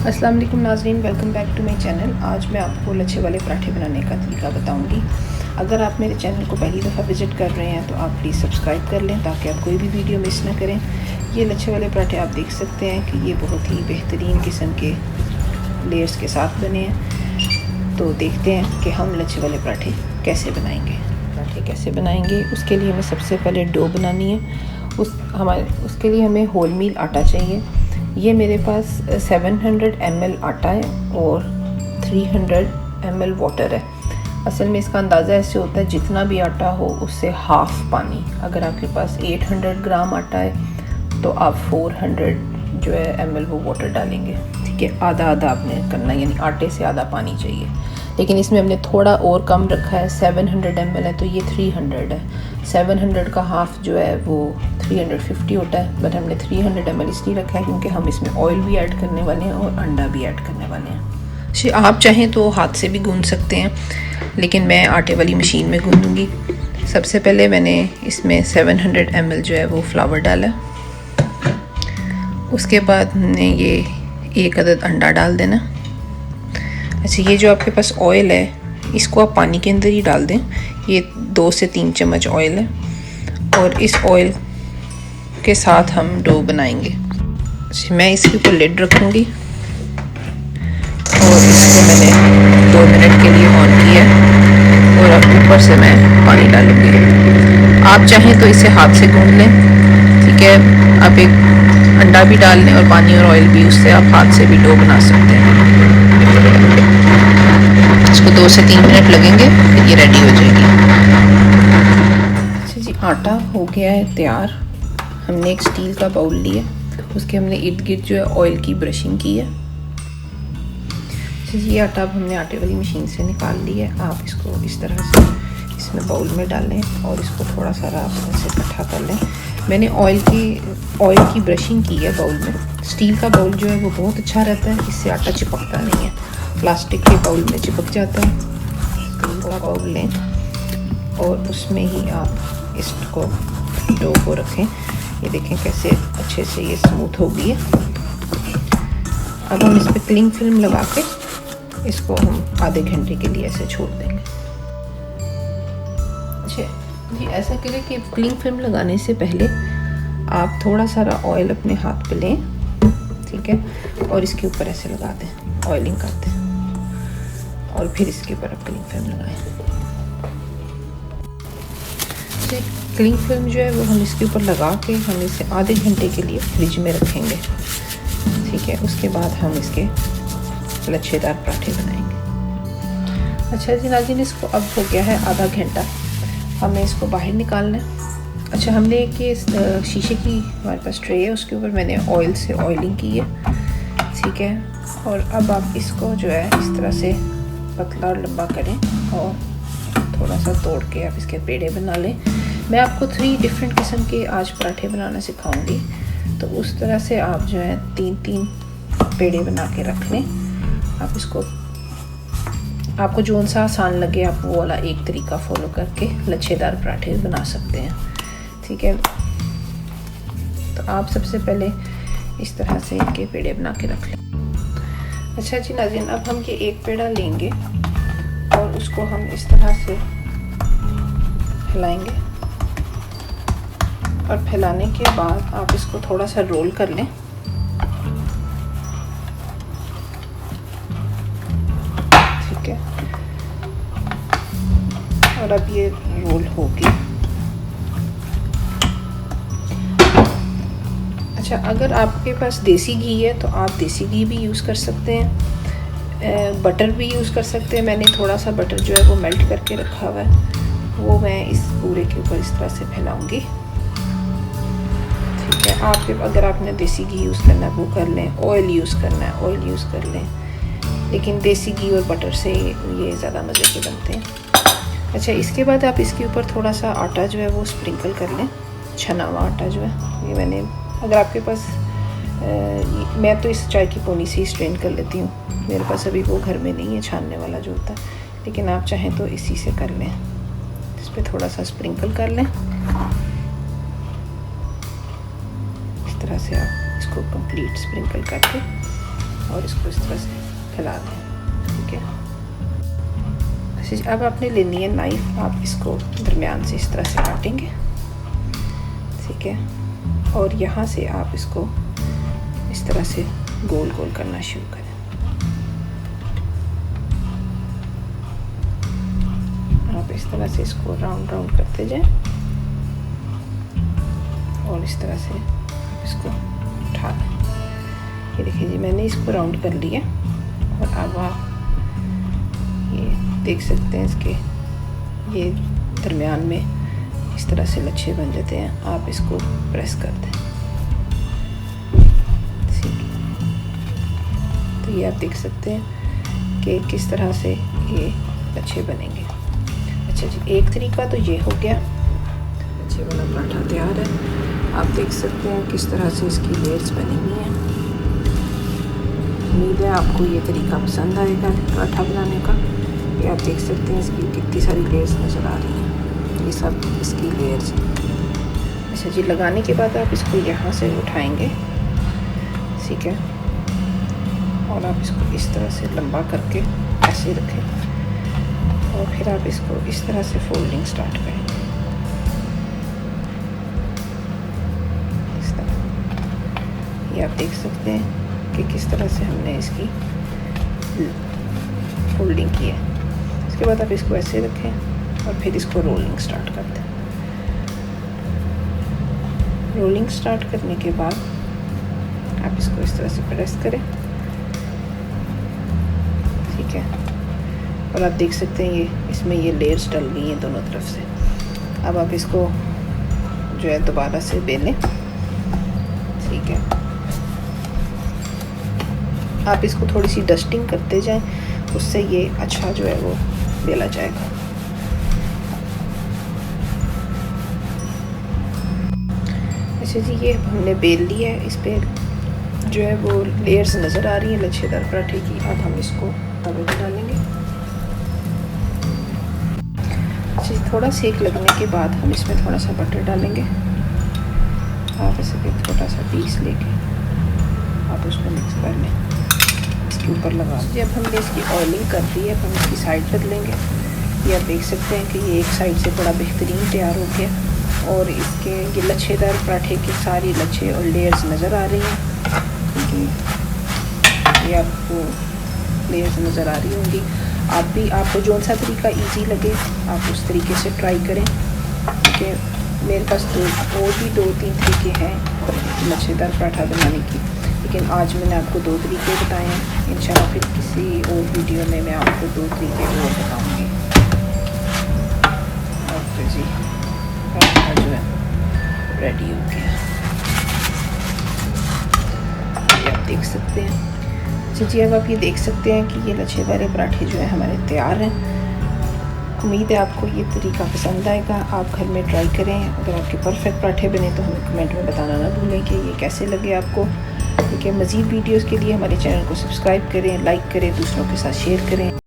अस्सलाम वालेकुम नाज़रीन, welcome back to my channel. आज मैं आपको लच्छे वाले पराठे बनाने का तरीका बताऊंगी। अगर आप मेरे चैनल को पहली दफ़ा विज़िट कर रहे हैं तो आप प्लीज़ सब्सक्राइब कर लें ताकि आप कोई भी वीडियो मिस ना करें। ये लच्छे वाले पराठे आप देख सकते हैं कि ये बहुत ही बेहतरीन किस्म के लेयर्स के साथ बने हैं। तो देखते हैं कि हम लच्छे वाले पराठे कैसे बनाएंगे। उसके लिए हमें सबसे पहले डो बनानी है। उसके लिए हमें होल मील आटा चाहिए। ये मेरे पास 700 ml आटा है और 300 ml वाटर है। असल में इसका अंदाज़ा ऐसे होता है जितना भी आटा हो उससे हाफ़ पानी। अगर आपके पास 800 ग्राम आटा है तो आप 400 जो है ml वो वाटर डालेंगे। ठीक है, आधा आधा आपने करना, यानी आटे से आधा पानी चाहिए। लेकिन इसमें हमने थोड़ा और कम रखा है, 700 ml है तो ये 300 है। 700 का हाफ़ जो है वो 350 होता है, बट हमने 300 ml इसलिए रखा है क्योंकि हम इसमें ऑयल भी ऐड करने वाले हैं और अंडा भी ऐड करने वाले हैं। आप चाहें तो हाथ से भी गूंद सकते हैं, लेकिन मैं आटे वाली मशीन में गूंदूँगी। सबसे पहले मैंने इसमें 700 ml जो है वो फ्लावर डाला। उसके बाद हमने ये 1 अदद अंडा डाल देना। अच्छा, ये जो आपके पास ऑयल है इसको आप पानी के अंदर ही डाल दें। ये 2 से 3 चम्मच ऑयल है और इस ऑयल के साथ हम डो बनाएंगे। अच्छा, मैं इसके ऊपर लिड रखूँगी और इसको मैंने 2 मिनट के लिए ऑन किया और अब ऊपर से मैं पानी डालूँगी। आप चाहें तो इसे हाथ से गूंद लें। ठीक है, आप एक अंडा भी डाल लें और पानी और ऑयल भी, उससे आप हाथ से भी डो बना सकते हैं। इसको 2 से 3 मिनट लगेंगे, फिर ये रेडी हो जाएगी। अच्छा जी, आटा हो गया है तैयार। हमने एक स्टील का बाउल लिया, उसके हमने इर्द गिर्द जो है ऑयल की ब्रशिंग की है। अच्छा जी, ये आटा अब हमने आटे वाली मशीन से निकाल लिया है। आप इसको इस तरह से इसमें बाउल में डालें और इसको थोड़ा सा आप ऐसे इकट्ठा कर लें। मैंने ऑयल की ब्रशिंग की है बाउल में। स्टील का बाउल जो है वो बहुत अच्छा रहता है, इससे आटा चिपकता नहीं है। प्लास्टिक के बाउल में चिपक जाता है। स्टील का बाउल लें और उसमें ही आप इसको डो को रखें। ये देखें कैसे अच्छे से ये स्मूथ हो गई है। अब हम इस पर क्लिंग फिल्म लगा के इसको हम आधे घंटे के लिए ऐसे छोड़ देंगे। अच्छा जी, ऐसा करें कि क्लिंग फिल्म लगाने से पहले आप थोड़ा सारा ऑयल अपने हाथ पे लें, ठीक है, और इसके ऊपर ऐसे लगा दें, ऑयलिंग कर दें और फिर इसके ऊपर आप क्लिंग फिल्म लगाएं। क्लिंग फिल्म जो है वो हम इसके ऊपर लगा के हम इसे आधे घंटे के लिए फ्रिज में रखेंगे। ठीक है, उसके बाद हम इसके लच्छेदार पराठे बनाएंगे। अच्छा जी नाज़रीन, इसको अब हो गया है आधा घंटा, हमें इसको बाहर निकालना है। अच्छा, हमने एक ये शीशे की हमारे पास ट्रे है, उसके ऊपर मैंने ऑयल से ऑयलिंग की है। ठीक है, और अब आप इसको जो है इस तरह से पतला और लंबा करें और थोड़ा सा तोड़ के आप इसके पेड़े बना लें। मैं आपको 3 डिफरेंट किस्म के आज पराठे बनाना सिखाऊंगी, तो उस तरह से आप जो है 3-3 पेड़े बना के रख लें। आप इसको, आपको जो सा आसान लगे आप वो वाला एक तरीका फॉलो करके लच्छेदार पराठे बना सकते हैं। ठीक है, तो आप सबसे पहले इस तरह से इनके पेड़े बना के रख लें। अच्छा जी नाज़रीन, अब हम ये एक पेड़ा लेंगे और उसको हम इस तरह से फैलाएंगे और फैलाने के बाद आप इसको थोड़ा सा रोल कर लें। ठीक है, और अब ये रोल होगी। अच्छा, अगर आपके पास देसी घी है तो आप देसी घी भी यूज़ कर सकते हैं, बटर भी यूज़ कर सकते हैं। मैंने थोड़ा सा बटर जो है वो मेल्ट करके रखा हुआ है, वो मैं इस पूरे के ऊपर इस तरह से फैलाऊंगी। ठीक है, अगर आपने देसी घी यूज़ करना है वो कर लें, ऑयल यूज़ करना है ऑयल यूज़ कर लें, लेकिन देसी घी और बटर से ये ज़्यादा मज़े के बनते हैं। अच्छा, इसके बाद आप इसके ऊपर थोड़ा सा आटा जो है वो स्प्रिंकल कर लें, छना हुआ आटा जो है। ये मैंने, अगर आपके पास मैं तो इस चाय की पोनी से ही स्ट्रेन कर लेती हूँ, मेरे पास अभी वो घर में नहीं है छानने वाला जो होता है, लेकिन आप चाहें तो इसी से कर लें। इस पर थोड़ा सा स्प्रिंकल कर लें। इस तरह से आप इसको कंप्लीट स्प्रिंकल करके और इसको इस तरह से फैला दें। ठीक है, अब आपने लेनी है नाइफ, आप इसको दरमियान से इस तरह से काटेंगे। ठीक है, और यहाँ से आप इसको इस तरह से गोल गोल करना शुरू करें। आप इस तरह से इसको राउंड राउंड करते जाएं और इस तरह से आप इसको उठा लें। ये देखिए जी, मैंने इसको राउंड कर लिया और अब आप ये देख सकते हैं इसके ये दरमियान में इस तरह से लच्छे बन जाते हैं। आप इसको प्रेस कर दें। ठीक है, तो ये आप देख सकते हैं कि किस तरह से ये लच्छे बनेंगे। अच्छा जी, एक तरीका तो ये हो गया, लच्छे वाला पराठा तैयार है। आप देख सकते हैं किस तरह से इसकी लेयर्स बनी हुई हैं। उम्मीद है आपको ये तरीका पसंद आएगा पराठा बनाने का। ये आप देख सकते हैं इसकी कितनी सारी लेयर्स नज़र आ रही हैं, ये सब इसकी लेयर्स हैं। अच्छा जी, लगाने के बाद आप इसको यहाँ से उठाएंगे। ठीक है, और आप इसको इस तरह से लंबा करके ऐसे रखें और फिर आप इसको इस तरह से फोल्डिंग स्टार्ट करेंगे। इस तरह ये आप देख सकते हैं कि किस तरह से हमने इसकी फोल्डिंग की है। उसके बाद आप इसको ऐसे रखें और फिर इसको रोलिंग स्टार्ट कर दें। रोलिंग स्टार्ट करने के बाद आप इसको इस तरह से प्रेस करें। ठीक है, और आप देख सकते हैं ये इसमें ये लेयर्स डल गई हैं दोनों तरफ से। अब आप इसको जो है दोबारा से बेलें। ठीक है, आप इसको थोड़ी सी डस्टिंग करते जाएं, उससे ये अच्छा जो है वो बेला जाएगा। अच्छा जी, ये हमने बेल लिया है। इस पे जो है वो लेयर्स नज़र आ रही हैं लच्छेदार पराठे की। अब हम इसको तवे पे डालेंगे। अच्छा, थोड़ा सेक लगने के बाद हम इसमें थोड़ा सा बटर डालेंगे। आप ऐसे एक छोटा सा पीस लेके आप उसको मिक्स कर लें, इसके ऊपर लगा। जब हमने इसकी ऑयलिंग कर दी है, हम इसकी साइड बदलेंगे। ये आप देख सकते हैं कि ये एक साइड से बड़ा बेहतरीन तैयार हो गया और इसके ये लच्छेदार पराठे की सारी लच्छे और लेयर्स नज़र आ रही हैं। ये आपको लेयर्स नज़र आ रही होंगी। आप भी, आपको जो सा तरीका इजी लगे आप उस तरीके से ट्राई करें, क्योंकि मेरे पास और भी 2-3 तरीके हैं लच्छेदार पराठा बनाने की, लेकिन आज मैंने आपको 2 तरीके बताए हैं। इंशाल्लाह फिर किसी और वीडियो में मैं आपको 2 तरीके और बताऊँगी। और फिर जी पराठा जो है रेडी हो गया, ये आप देख सकते हैं। जी, अब आप ये देख सकते हैं कि ये लच्छे वाले पराठे जो है हमारे तैयार हैं। उम्मीद है आपको ये तरीका पसंद आएगा। आप घर में ट्राई करें। अगर आपके परफेक्ट पराठे बने तो हमें कमेंट में बताना ना भूलें कि ये कैसे लगे आपको। ठीक है, मज़ीद वीडियोज़ के लिए हमारे चैनल को सब्सक्राइब करें, लाइक करें, दूसरों के साथ शेयर करें।